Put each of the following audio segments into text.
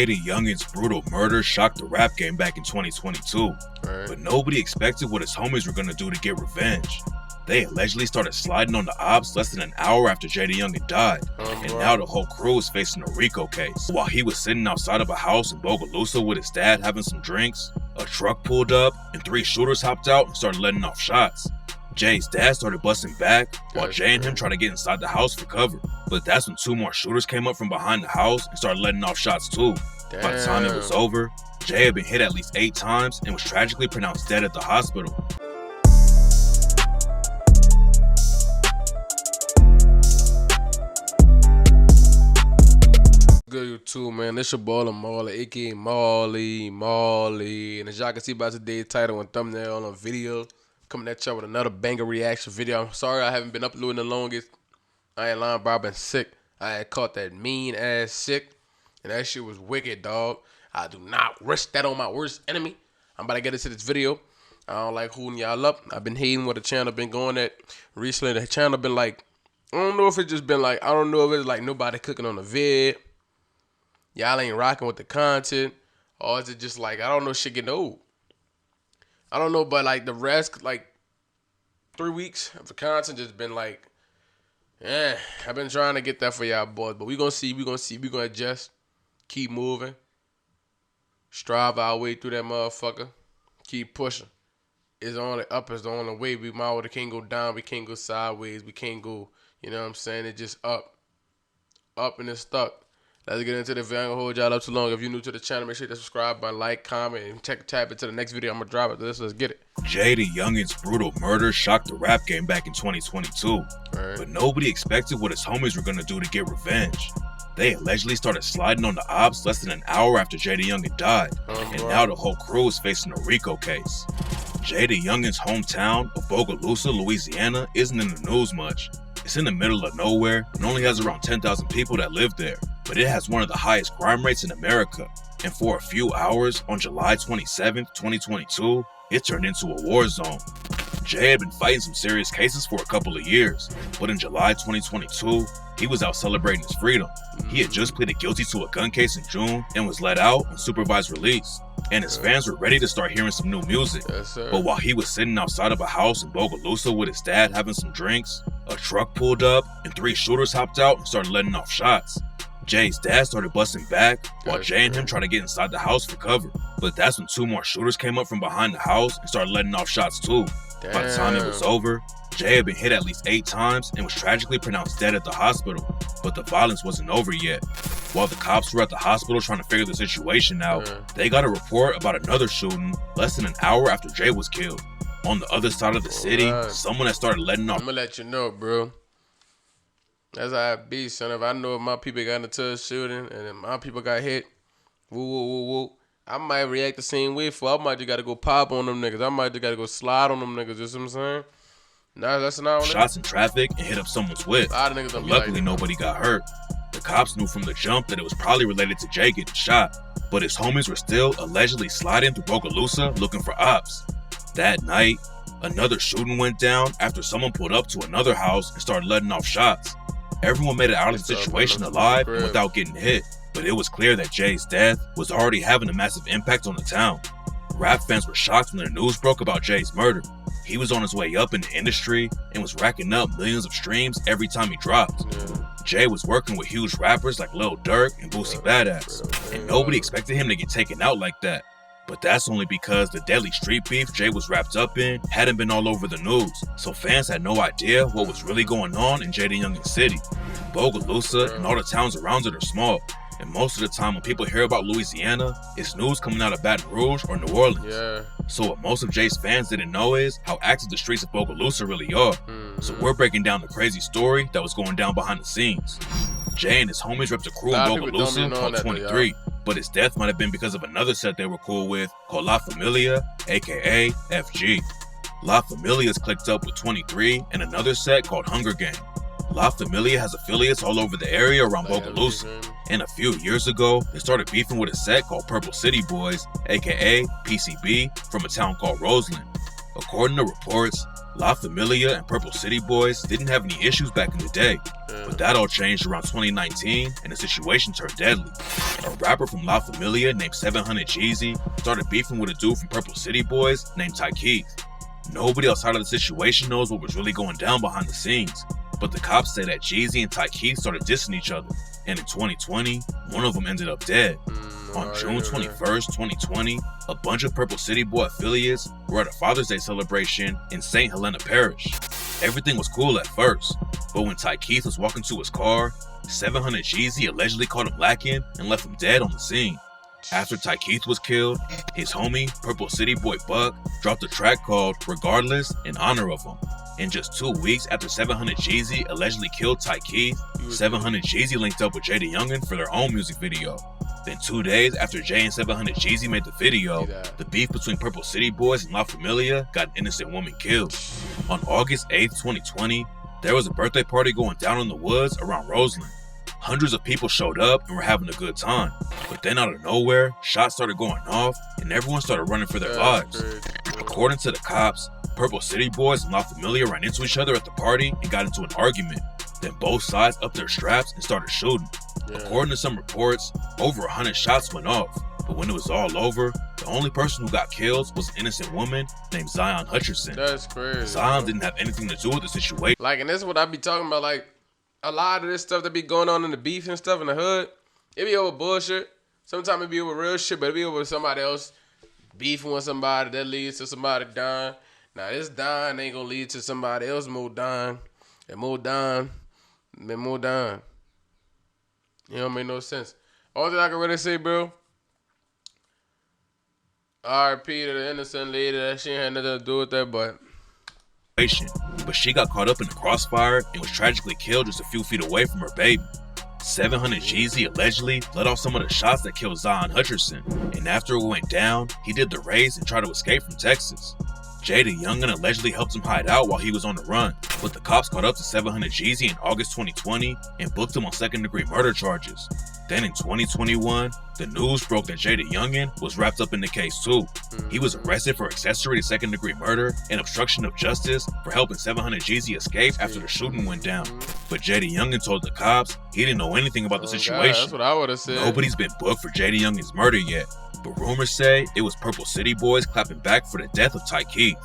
Jaydayoungan's brutal murder shocked the rap game back in 2022, but nobody expected what his homies were gonna do to get revenge. They allegedly started sliding on the Opps less than an hour after Jaydayoungan died, and now the whole crew is facing a Rico case. While he was sitting outside of a house in Bogalusa with his dad having some drinks, a truck pulled up and 3 shooters hopped out and started letting off shots. Jay's dad started busting back, while Jay and him tried to get inside the house for cover. But that's when 2 more shooters came up from behind the house and started letting off shots too. By the time it was over, Jay had been hit at least 8 times and was tragically pronounced dead at the hospital. Good YouTube, man. This your boy lahmally, aka Molly. And as y'all can see by today's title and thumbnail on a video, coming at y'all with another banger reaction video. I'm sorry I haven't been uploading the longest. I ain't lying, bro. I've been sick. I had caught that mean ass sick, and that shit was wicked, dog. I do not risk that on my worst enemy. I'm about to get into this video. I don't like holding y'all up. I've been hating what the channel been going at recently. The channel been like, I don't know if it just been like, I don't know if it's like nobody cooking on the vid. Y'all ain't rocking with the content, or is it just like, I don't know, shit getting old? I don't know, but like the rest, like 3 weeks of the content just been like, I've been trying to get that for y'all boys, but we gonna see, we gonna adjust, keep moving, strive our way through that motherfucker, keep pushing. It's only up, it's the only way. We can't go down, we can't go sideways, we can't go, you know what I'm saying? It's just up and it's stuck. Let's get into the video. I ain't gonna hold y'all up too long. If you're new to the channel, make sure to subscribe, like, comment, and tap into the next video I'm gonna drop after this. Let's get it. Jaydayoungan's brutal murder shocked the rap game back in 2022, but nobody expected what his homies were gonna do to get revenge. They allegedly started sliding on the Opps less than an hour after Jaydayoungan died, and now the whole crew is facing a Rico case. Jaydayoungan's hometown of Bogalusa, Louisiana isn't in the news much. It's in the middle of nowhere and only has around 10,000 people that live there, but it has one of the highest crime rates in America. And for a few hours on July 27, 2022, it turned into a war zone. Jay had been fighting some serious cases for a couple of years, but in July 2022, he was out celebrating his freedom. He had just pleaded guilty to a gun case in June and was let out on supervised release. And his fans were ready to start hearing some new music. But while he was sitting outside of a house in Bogalusa with his dad having some drinks, a truck pulled up and 3 shooters hopped out and started letting off shots. Jay's dad started busting back, while Jay and him tried to get inside the house for cover. But that's when 2 more shooters came up from behind the house and started letting off shots too. By the time it was over, Jay had been hit at least 8 times and was tragically pronounced dead at the hospital. But the violence wasn't over yet. While the cops were at the hospital trying to figure the situation out, they got a report about another shooting less than an hour after Jay was killed. On the other side of the city, someone had started letting off. I'm gonna let you know, bro. That's how it be, son. If I know if my people got into a shooting and if my people got hit, woo, I might react the same way. I might just gotta go pop on them niggas. I might just gotta go slide on them niggas. You see what I'm saying? Nah, that's not shots in traffic and hit up someone's whip. But luckily, nobody got hurt. The cops knew from the jump that it was probably related to Jay getting shot, but his homies were still allegedly sliding through Bogalusa looking for Opps. That night, another shooting went down after someone pulled up to another house and started letting off shots. Everyone made it out of the situation alive and without getting hit, but it was clear that Jay's death was already having a massive impact on the town. Rap fans were shocked when the news broke about Jay's murder. He was on his way up in the industry and was racking up millions of streams every time he dropped. Jay was working with huge rappers like Lil Durk and Boosie Badass, and nobody expected him to get taken out like that. But that's only because the deadly street beef Jay was wrapped up in hadn't been all over the news, so fans had no idea what was really going on in Jaydayoungan City. Bogalusa and all the towns around it are small, and most of the time when people hear about Louisiana, it's news coming out of Baton Rouge or New Orleans. So what most of Jay's fans didn't know is how active the streets of Bogalusa really are. So we're breaking down the crazy story that was going down behind the scenes. Jay and his homies repped a crew in Bogalusa called 23, but his death might have been because of another set they were cool with called La Familia, aka FG. La Familia is clicked up with 23 and another set called Hunger Game. La Familia has affiliates all over the area around Bogalusa, and a few years ago, they started beefing with a set called Purple City Boys, aka PCB, from a town called Roseland. According to reports, La Familia and Purple City Boys didn't have any issues back in the day, but that all changed around 2019 and the situation turned deadly. A rapper from La Familia named 700 Jeezy started beefing with a dude from Purple City Boys named Ty Keith. Nobody outside of the situation knows what was really going down behind the scenes, but the cops say that Jeezy and Ty Keith started dissing each other, and in 2020, one of them ended up dead. On June 21st, 2020, a bunch of Purple City Boy affiliates were at a Father's Day celebration in St. Helena Parish. Everything was cool at first, but when Ty Keith was walking to his car, 700 Jeezy allegedly caught him lacking and left him dead on the scene. After Ty Keith was killed, his homie, Purple City Boy Buck, dropped a track called Regardless in honor of him. And just 2 weeks after 700 Jeezy allegedly killed Ty Keith, 700 Jeezy linked up with Jaydayoungan for their own music video. Then 2 days after Jay and 700 Jeezy made the video, the beef between Purple City Boys and La Familia got an innocent woman killed. On August 8th, 2020, there was a birthday party going down in the woods around Roseland. Hundreds of people showed up and were having a good time. But then out of nowhere, shots started going off and everyone started running for their lives. According to the cops, Purple City Boys and La Familia ran into each other at the party and got into an argument. Then both sides upped their straps and started shooting. According to some reports, over 100 shots went off. But when it was all over, the only person who got killed was an innocent woman named Zion Hutcherson. That's crazy. Zion didn't have anything to do with the situation. Like, and this is what I be talking about. Like, a lot of this stuff that be going on in the beef and stuff in the hood, it be over bullshit. Sometimes it be over real shit, but it be over somebody else beefing with somebody that leads to somebody dying. Now, this dying ain't gonna lead to somebody else more dying. And more dying. And more dying. You don't make no sense. All that I can really say, bro, R.I.P. to the innocent lady. That she ain't had nothing to do with that, but she got caught up in the crossfire and was tragically killed just a few feet away from her baby. 700 Jeezy allegedly let off some of the shots that killed Zion Hutcherson, and after it went down, he did the race and tried to escape from Texas. Jaydayoungan allegedly helped him hide out while he was on the run, but the cops caught up to 700 Jeezy in August 2020 and booked him on second-degree murder charges. Then in 2021, the news broke that Jaydayoungan was wrapped up in the case too. He was arrested for accessory to second-degree murder and obstruction of justice for helping 700 Jeezy escape after the shooting went down. But Jaydayoungan told the cops he didn't know anything about the situation. God, that's what I would have said. Nobody's been booked for Jaydayoungan's murder yet, but rumors say it was Purple City Boys clapping back for the death of Ty Keith.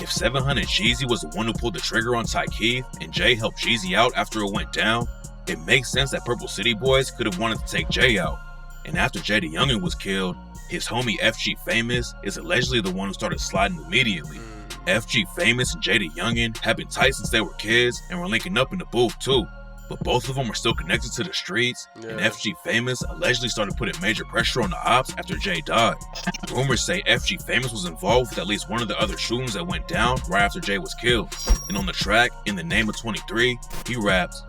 If 700 Jeezy was the one who pulled the trigger on Ty Keith and Jay helped Jeezy out after it went down, it makes sense that Purple City Boys could have wanted to take Jay out. And after Jaydayoungan was killed, his homie FG Famous is allegedly the one who started sliding immediately. FG Famous and Jaydayoungan have been tight since they were kids and were linking up in the booth too. But both of them are still connected to the streets, and FG Famous allegedly started putting major pressure on the Opps after Jay died. Rumors say FG Famous was involved with at least one of the other shootings that went down right after Jay was killed. And on the track, In the Name of 23, he raps,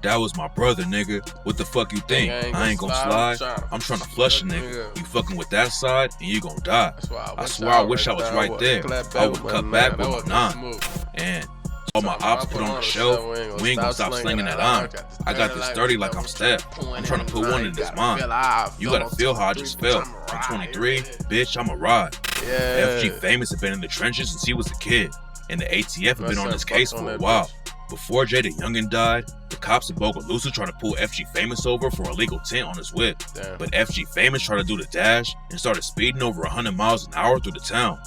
"That was my brother, nigga. What the fuck you think? I ain't gonna slide. I'm trying to flush a nigga. You fucking with that side, and you gonna die. I swear I wish I was right there. I would cut back with my 9. And all my ops put on the show, we ain't gonna stop slinging that iron. I got this 30 like I'm Steph. I'm trying to put one in his mind. You gotta feel how I just felt. I'm 23, bitch, I'm a ride." FG Famous had been in the trenches since he was a kid, and the ATF had been on his case for a while. Before Jaydayoungan died, the cops in Bogalusa tried to pull FG Famous over for illegal tint on his whip. But FG Famous tried to do the dash and started speeding over 100 miles an hour through the town.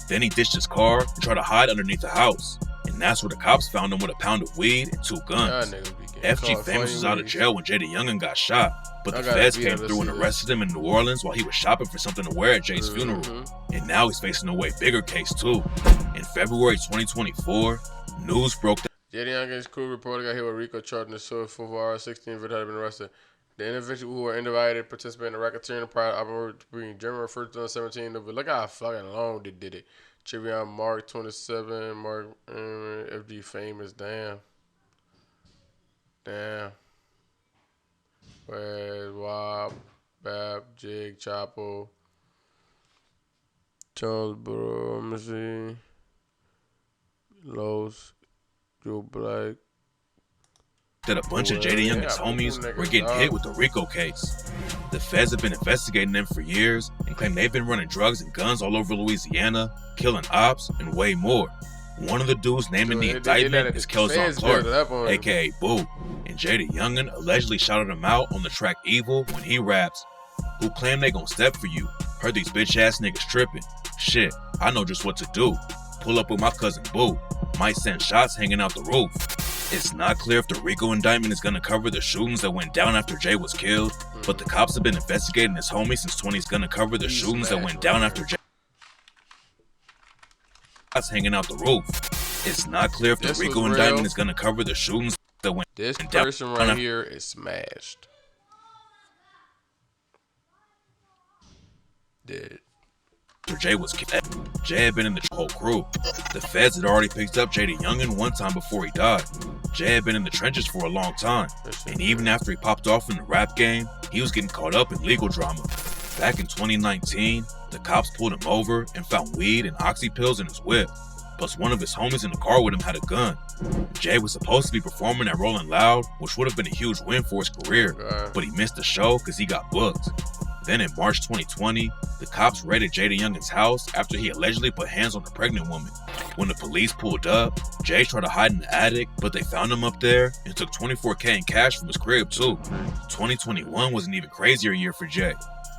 Then he ditched his car and tried to hide underneath the house. And that's where the cops found him with a pound of weed and 2 guns. FG Famous was out of jail when Jaydayoungan got shot, but the feds came through and arrested him in New Orleans while he was shopping for something to wear at Jay's funeral. And now he's facing a way bigger case too. In February 2024, news broke that Jaydayoungan's crew reported got hit with Rico charged in the show 4 hours, 16 of it had been arrested. The individual who were invited participated in a racketeering private operation between German referred to on 17 of it. Look how fucking long they did it. Trivion Mark 27, Mark FG Famous, damn. Where's Wop, Bap, Jig, Chapo, Charles Burrow, let me see. Los, Joe Black. that a bunch of Jaydayoungan's homies were getting hit with the Rico case. The feds have been investigating them for years and claim they've been running drugs and guns all over Louisiana, killing Opps, and way more. One of the dudes named in the indictment is Kelson Clark, aka Boo, and Jaydayoungan allegedly shouted him out on the track Evil when he raps, "Who claim they gon' step for you? Heard these bitch ass niggas tripping. Shit, I know just what to do. Pull up with my cousin Boo. Might send shots hanging out the roof." It's not clear if the Rico indictment is gonna cover the shootings that went down after Jay was killed, but the cops have been investigating his homie since 20's gonna cover the shootings that went down after Jay hanging out the roof. It's not clear if the Rico indictment is gonna cover the shootings that went down. This person right here is smashed. Dead. Jay was killed. Jay had been in the whole crew. The feds had already picked up Jaydayoungan one time before he died. Jay had been in the trenches for a long time, and even after he popped off in the rap game, he was getting caught up in legal drama. Back in 2019, the cops pulled him over and found weed and oxy pills in his whip. Plus one of his homies in the car with him had a gun. Jay was supposed to be performing at Rolling Loud, which would have been a huge win for his career, but he missed the show because he got booked. Then in March 2020, the cops raided Jaydayoungan's house after he allegedly put hands on a pregnant woman. When the police pulled up, Jay tried to hide in the attic, but they found him up there and took $24K in cash from his crib too. 2021 was an even crazier year for Jay.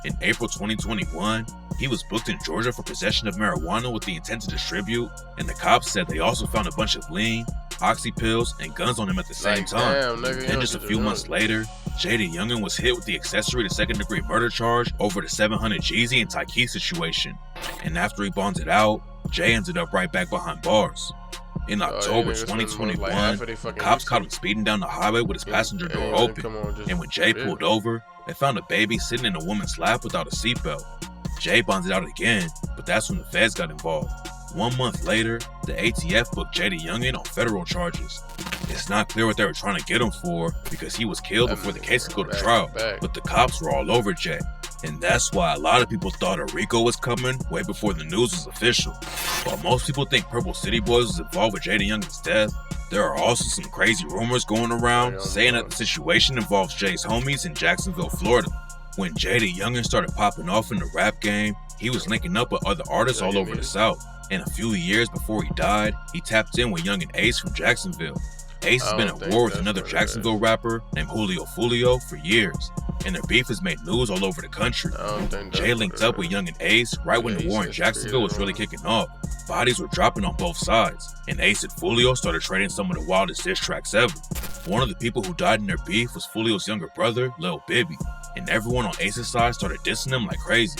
In April 2021, he was booked in Georgia for possession of marijuana with the intent to distribute, and the cops said they also found a bunch of lean, oxy pills, and guns on him at the same time. Then just a few months later, Jaydayoungan was hit with the accessory to second-degree murder charge over the 700 Jeezy and Tyke situation. And after he bonded out, Jay ended up right back behind bars. In October 2021, cops caught him speeding down the highway with his passenger door open, and when Jay pulled over, they found a baby sitting in a woman's lap without a seatbelt. Jay bonded out again, but that's when the feds got involved. 1 month later, the ATF booked Jaydayoungan on federal charges. It's not clear what they were trying to get him for because he was killed before the case could go to trial, but the cops were all over Jay. And that's why a lot of people thought a Rico was coming way before the news was official. While most people think Purple City Boys was involved with Jaydayoungan's death, there are also some crazy rumors going around saying that the situation involves Jay's homies in Jacksonville, Florida. When Jaydayoungan started popping off in the rap game, he was linking up with other artists all over the South. And a few years before he died, he tapped in with Young and Ace from Jacksonville. Ace has been at war with another Jacksonville rapper named Julio Fulio for years, and their beef has made news all over the country. Jay linked up with Young and Ace right when the war in Jacksonville was really kicking off. Bodies were dropping on both sides, and Ace and Fulio started trading some of the wildest diss tracks ever. One of the people who died in their beef was Fulio's younger brother, Lil Bibby, and everyone on Ace's side started dissing him like crazy.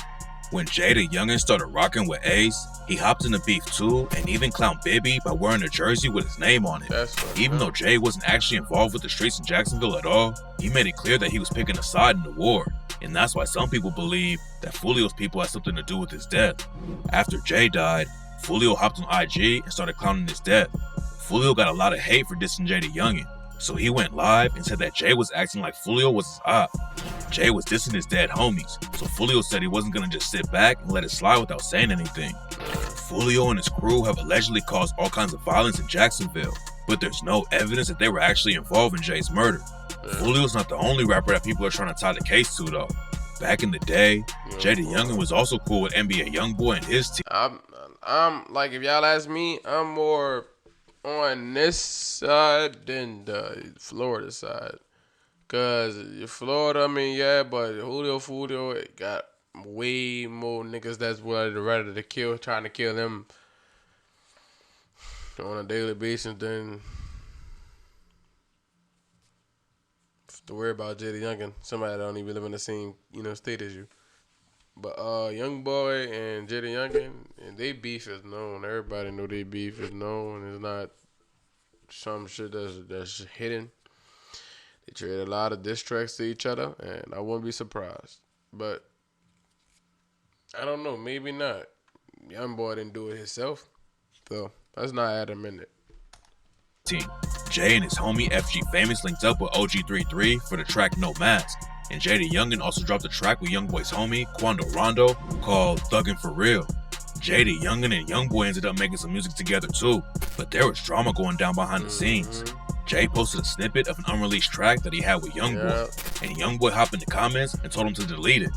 When Jaydayoungan started rocking with Ace, he hopped in the beef too and even clowned Bibby by wearing a jersey with his name on it. Even though Jay wasn't actually involved with the streets in Jacksonville at all, he made it clear that he was picking a side in the war. And that's why some people believe that Fulio's people had something to do with his death. After Jay died, Fulio hopped on IG and started clowning his death. Fulio got a lot of hate for dissing Jaydayoungan, so he went live and said that Jay was acting like Fulio was his op. Jay was dissing his dead homies, so Fulio said he wasn't gonna just sit back and let it slide without saying anything. Fulio and his crew have allegedly caused all kinds of violence in Jacksonville, but there's no evidence that they were actually involved in Jay's murder. Fulio's not the only rapper that people are trying to tie the case to though. Back in the day, Jaydayoungan was also cool with NBA Youngboy and his team. I'm like, if y'all ask me, I'm more on this side than the Florida side. Cause Florida, I mean, yeah, but Julio Fulio got way more niggas that's ready to kill, trying to kill them on a daily basis than to worry about Jaydayoungan, somebody that don't even live in the same, state as you. But Youngboy and Jaydayoungan, and they beef is known. Everybody know they beef is known. It's not some shit that's hidden. They trade a lot of diss tracks to each other, and I wouldn't be surprised. But I don't know, maybe not. Youngboy didn't do it himself, so let's not add him in it. Jay and his homie FG Famous linked up with OG33 for the track No Mask, and Jaydayoungan also dropped a track with Youngboy's homie Quando Rondo called Thuggin' For Real. Jaydayoungan and Youngboy ended up making some music together too, but there was drama going down behind the scenes. Jay posted a snippet of an unreleased track that he had with Youngboy, and Youngboy hopped in the comments and told him to delete it.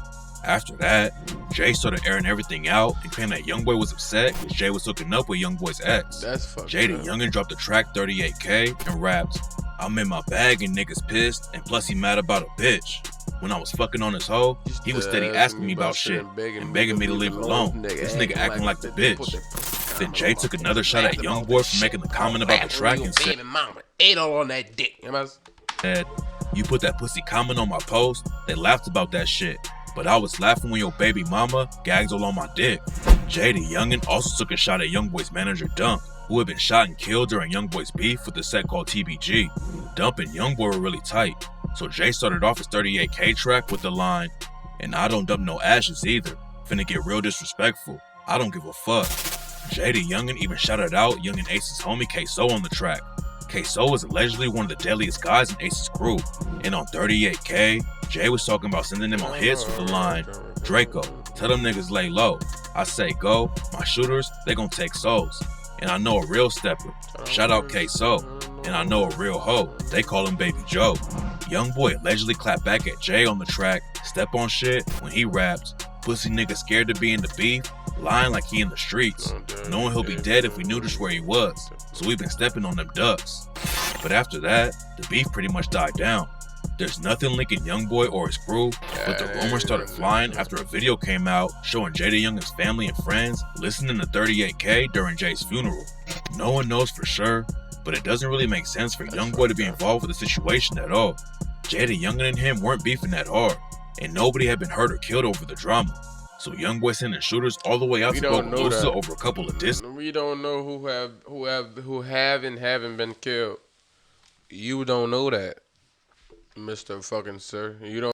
After that, Jay started airing everything out and claimed that Youngboy was upset because Jay was hooking up with Youngboy's ex. That's fucked up. Jaydayoungan dropped the track 38K and rapped, "I'm in my bag and niggas pissed, and plus he mad about a bitch. When I was fucking on his hoe, he was steady asking me about shit and begging me to leave it alone. This nigga acting like the bitch." Then Jay took another shot at Youngboy for making the comment about the track and said, "Ate all on that dick." "You put that pussy comment on my post, they laughed about that shit. But I was laughing when your baby mama gags all on my dick." Jaydayoungan also took a shot at Youngboy's manager Dump, who had been shot and killed during Youngboy's beef with the set called TBG. Dump and Youngboy were really tight, so Jay started off his 38K track with the line, "And I don't dump no ashes either. Finna get real disrespectful. I don't give a fuck." Jaydayoungan even shouted out Young and Ace's homie K-So on the track. K-So is allegedly one of the deadliest guys in Ace's crew, and on 38K, Jay was talking about sending them on hits with the line, "Draco, tell them niggas lay low. I say go, my shooters, they gon' take souls. And I know a real stepper. Shout out K-So. And I know a real hoe. They call him Baby Joe." Youngboy allegedly clapped back at Jay on the track, "Step on shit," when he rapped, "Pussy nigga scared to be in the beef, lying like he in the streets, knowing he'll be dead if we knew just where he was, so we've been stepping on them ducks." But after that, the beef pretty much died down. There's nothing linking Youngboy or his crew, but the rumors started flying after a video came out showing Jaydayoungan's family and friends listening to 38K during Jay's funeral. No one knows for sure, but it doesn't really make sense for Youngboy to be involved with the situation at all. Jaydayoungan and him weren't beefing that hard, and nobody had been hurt or killed over the drama. So Youngboy sending shooters all the way out to Bogalusa over a couple of discs. We don't know who have and haven't been killed. You don't know that, Mr. fucking sir. You don't.